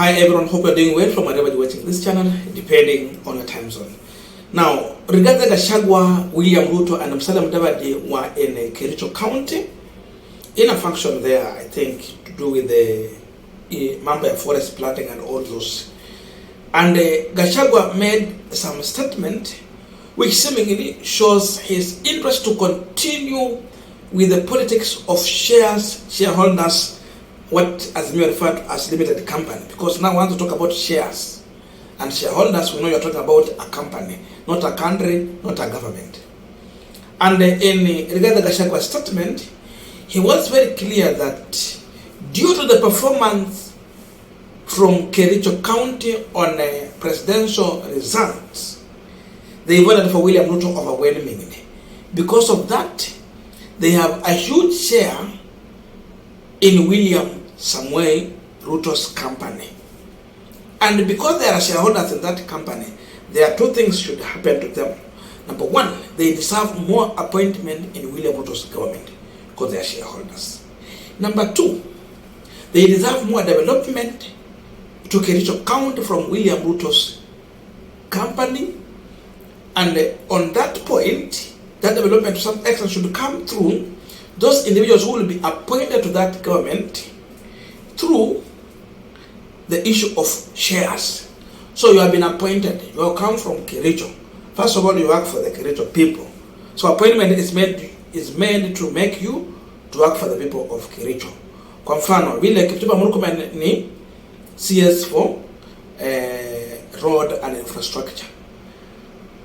Hi everyone, hope you're doing well from wherever you're watching this channel, depending on your time zone. Now, regarding Gachagua, William Ruto, and Musalia Mudavadi were in Kericho County, in a function there, I think, to do with the Mambo forest planting and all those. And Gachagua made some statement which seemingly shows his interest to continue with the politics of shareholders, what Ataambia referred to as limited company, because now I want to talk about shares and shareholders. We know you're talking about a company, not a country, not a government. And in regarding Gachagua's statement, he was very clear that due to the performance from Kericho County on presidential results, they voted for William Ruto overwhelmingly. Because of that, they have a huge share in William Samuel Ruto's company. And because they are shareholders in that company, there are two things should happen to them. Number one, they deserve more appointment in William Ruto's government because they are shareholders. Number two, they deserve more development to Kericho County from William Ruto's company. And on that point, that development to some extent should come through those individuals who will be appointed to that government through the issue of shares. So you have been appointed, you have come from Kericho. First of all, you work for the Kericho people. So appointment is made to make you to work for the people of Kericho. Kwa mfano, vile Kituba Murkomen ni CS for road and infrastructure.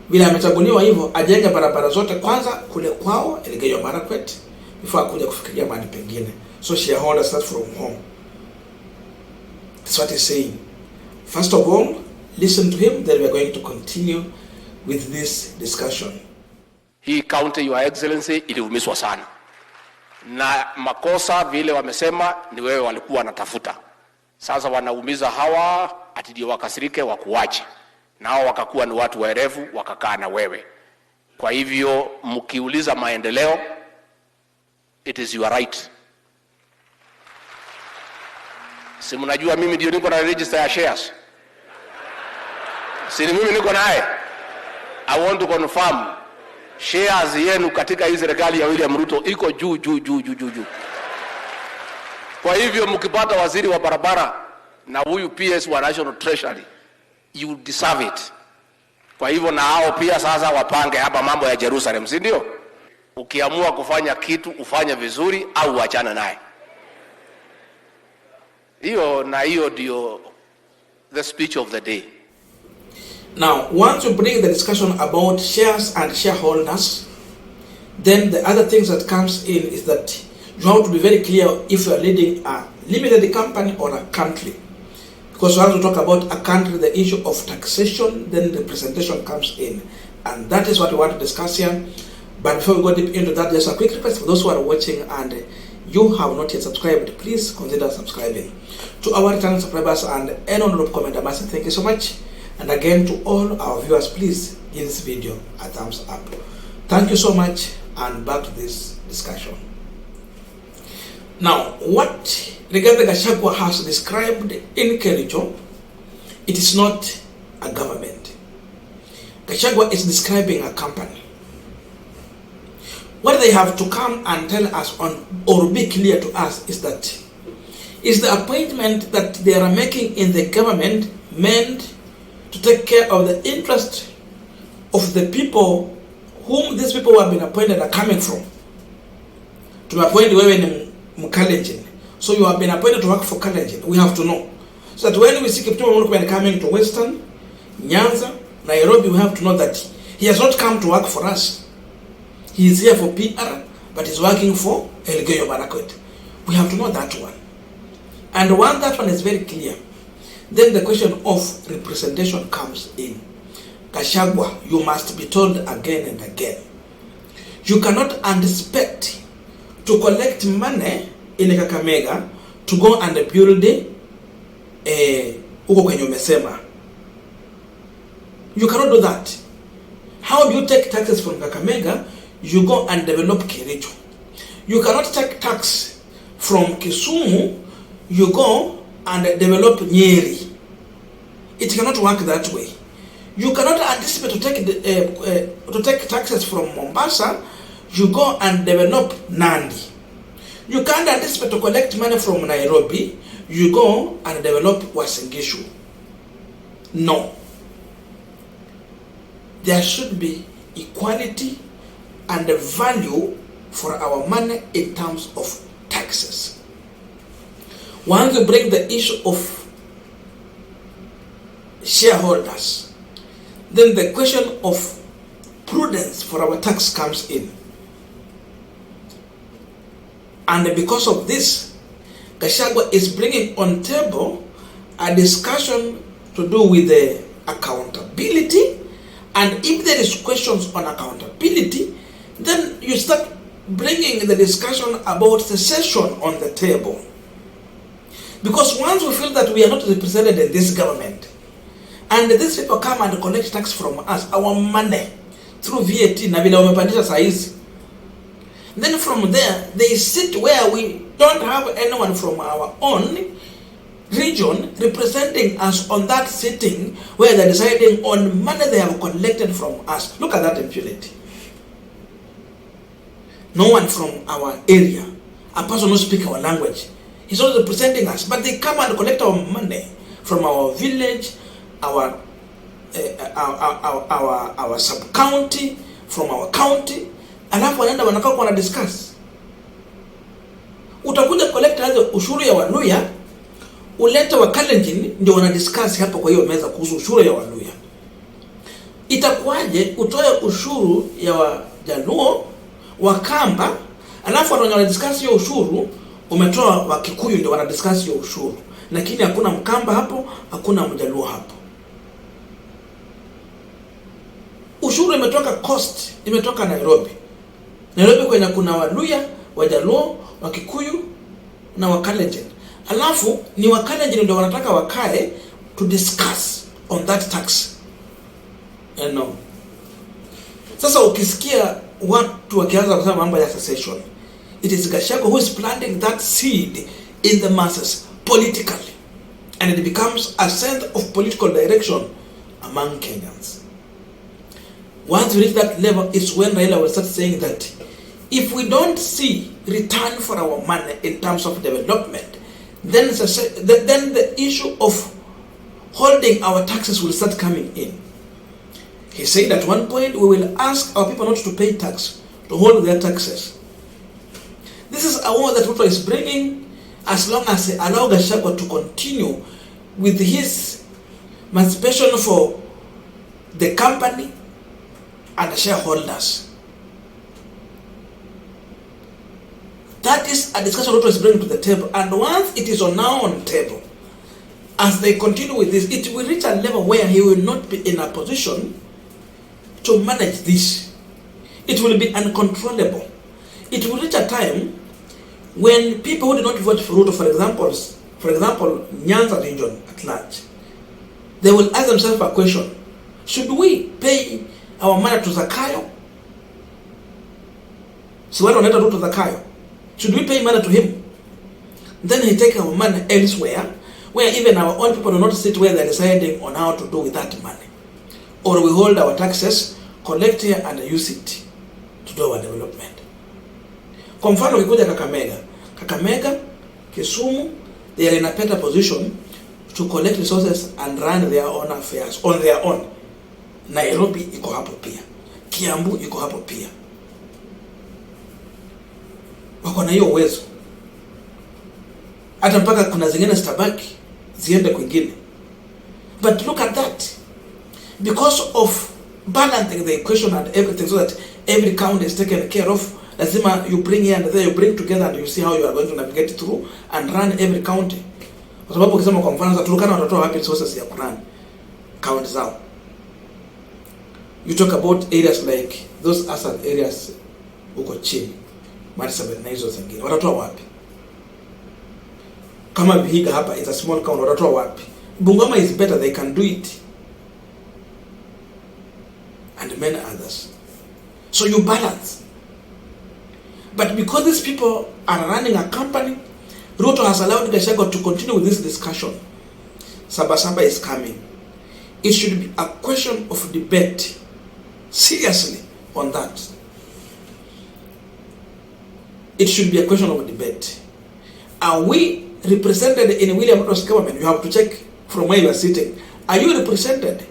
Vile amechaguliwa hivyo, ajenge barabara zote kwanza kule kwao, Elgeyo Marakwet, before akuja kufikiria mahali pengine. So shareholders start from home. That's what he's saying. First of all, listen to him, then we're going to continue with this discussion. Hii county, Your Excellency, iliumizwa sana. Na makosa vile wamesema ni wewe walikuwa wanatafuta. Sasa wanaumiza hawa ati ndio wakasirike wakuache. Nao wakakuwa ni watu werevu wakakaa na wewe. Kwa hivyo mkiuliza maendeleo, it is your right. Si mnajua mimi ndio niko na register ya shares? Si mimi niko naye? I want to confirm shares yenu katika hii serikali ya William Ruto iko juu. Kwa hivyo mkipata waziri wa barabara na huyu PS wa National Treasury, you deserve it. Kwa hivyo na hao pia sasa wapange hapa mambo ya Jerusalem, si ndio? Ukiamua kufanya kitu ufanye vizuri au achana naye. Hiyo ndio the speech of the day. Now, once you bring the discussion about shares and shareholders, then the other things that comes in is that you have to be very clear if you are leading a limited company or a country. Because once we talk about a country, the issue of taxation, then the presentation comes in. And that is what we want to discuss here. But before we go deep into that, just a quick request for those who are watching and you have not yet subscribed, please consider subscribing. To our returning subscribers and any on-rope commenter, thank you so much. And again, to all our viewers, please give this video a thumbs up. Thank you so much, and back to this discussion. Now, what regarding Gachagua has described in Kericho, it is not a government. Gachagua is describing a company. What they have to come and tell us on, or be clear to us, is that is the appointment that they are making in the government meant to take care of the interest of the people whom these people who have been appointed are coming from. To appoint wewe ni Mkalenjin, so you have been appointed to work for Kalenjin. We have to know, so that when we see Kipchumba Murkomen coming to Western, Nyanza, Nairobi, we have to know that he has not come to work for us. He is here for PR, but he's working for Elgeyo Marakwet. We have to know that one. And once that one is very clear, then the question of representation comes in. Gachagua, you must be told again and again, you cannot anticipate to collect money in Kakamega to go and build uko kwenye umesema. You cannot do that. How do you take taxes from Kakamega? You go and develop Kericho. You cannot take tax from Kisumu. You go and develop Nyeri. It cannot work that way. You cannot anticipate to take taxes from Mombasa. You go and develop Nandi. You can't anticipate to collect money from Nairobi. You go and develop Uasin Gishu. No. There should be equality and a value for our money in terms of taxes. Once you break the issue of shareholders, then the question of prudence for our tax comes in. And because of this, Gachagua is bringing on table a discussion to do with the accountability. And if there is questions on accountability, then you start bringing the discussion about secession on the table. Because once we feel that we are not represented in this government, and these people come and collect tax from us, our money, through VAT, na vile wamepandisha saizi, then from there, they sit where we don't have anyone from our own region representing us on that sitting where they're deciding on money they have collected from us. Look at that impunity. No one from our area, a person who speaks our language, is not representing us, but they come and collect our money from our village, our sub-county, from our county, alafu wanaenda wanakaa kwa discuss. Utakuja collect hazo ushuru ya Waluya, uleta wa Kalenjin ndio wana discuss hapo kwa hiyo meza kuhusu ushuru ya Waluya. Itakuwaje utoe ushuru ya Wajaluo, Wakamba, alafu wana discuss hiyo ushuru, umetoa wa Kikuyu ndio wana discuss hiyo ushuru. Lakini hakuna Mkamba hapo, hakuna Mjaluo hapo. Ushuru imetoka coast, imetoka Nairobi. Nairobi kwenye kuna Waluya, Wajaluo, Wakikuyu na Wakalenjin. Alafu ni Wakalenjin ndio wanataka wakae to discuss on that tax. No. Sasa ukisikia watu wakianza kusema mambo ya secession, it is Gachagua who is planting that seed in the masses politically, and it becomes a sense of political direction among Kenyans. Once we reach that level, is when Raila will start saying that if we don't see return for our money in terms of development, then the issue of holding our taxes will start coming in. He said at one point, we will ask our people not to pay tax, to hold their taxes. This is a war that Ruto is bringing as long as they allow Gachagua to continue with his emancipation for the company and the shareholders. That is a discussion Ruto is bringing to the table. And once it is now on the table, as they continue with this, it will reach a level where he will not be in a position to manage this. It will be uncontrollable. It will reach a time when people who did not vote for Ruto, for example, Nyanza region at large, they will ask themselves a question: should we pay our money to Zakayo? So why don't let Ruto Zakayo? Should we pay money to him? Then he take our money elsewhere, where even our own people do not sit where they're deciding on how to do with that money. Or we hold our taxes, collect here and use it to do our development. Kwa mfano ukikuja Kakamega, Kisumu, they are in a better position to collect resources and run their own affairs on their own. Nairobi iko hapo pia. Kiambu iko hapo pia. Wako na hiyo uwezo. Hata mpaka kuna zingine zitabaki ziende kwingine. But look at that. Because of balancing the equation and everything so that every county is taken care of, lazima you bring here and there, you bring together and you see how you are going to navigate through and run every county. Kwa sababu ukisema kwa mfano Turkana watatoa wapi resources ya kurun county zao? You talk about areas like those asset areas huko chini, Marsabit na hizo zingine, watatoa wapi? Kama Vihiga hapa is a small county, watatoa wapi? Bungoma is better, they can do it, and many others. So you balance. But because these people are running a company, Ruto has allowed Gachagua to continue with this discussion. Saba is coming. it should be a question of debate, seriously, on that. It should be a question of debate. Are we represented in William Ruto's government? You have to check from where you are sitting. Are you represented?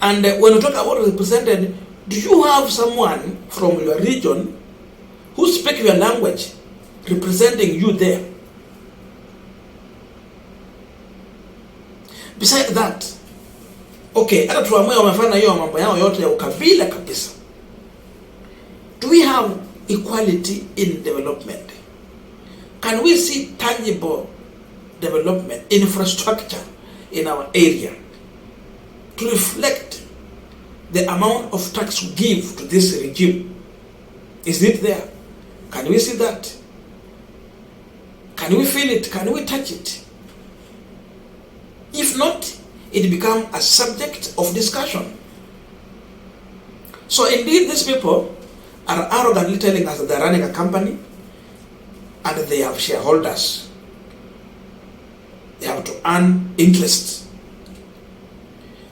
And when you talk about represented, do you have someone from your region who speaks your language representing you there? Besides that, okay, hata tuamue wamefanya hiyo mambo yao yote ya ukabila kabisa. Do we have equality in development? Can we see tangible development, infrastructure in our area to reflect the amount of tax we give to this regime? Is it there? Can we see that? Can we feel it? Can we touch it? If not, it becomes a subject of discussion. So indeed, these people are arrogantly telling us that they're running a company and they have shareholders. They have to earn interest.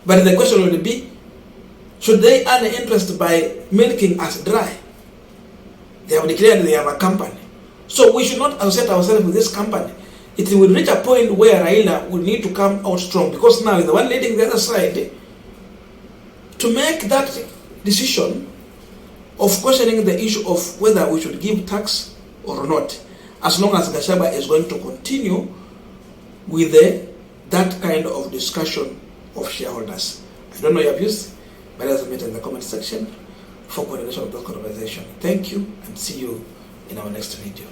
But the question will be, should they earn interest by milking us dry? They have declared they have a company. So we should not associate ourselves with this company. It will reach a point where Raila will need to come out strong, because now he's the one leading the other side to make that decision of questioning the issue of whether we should give tax or not, as long as Gachagua is going to continue with that kind of discussion of shareholders. I don't know your views, but let's submit in the comment section for coordination of the conversation. Thank you, and see you in our next video.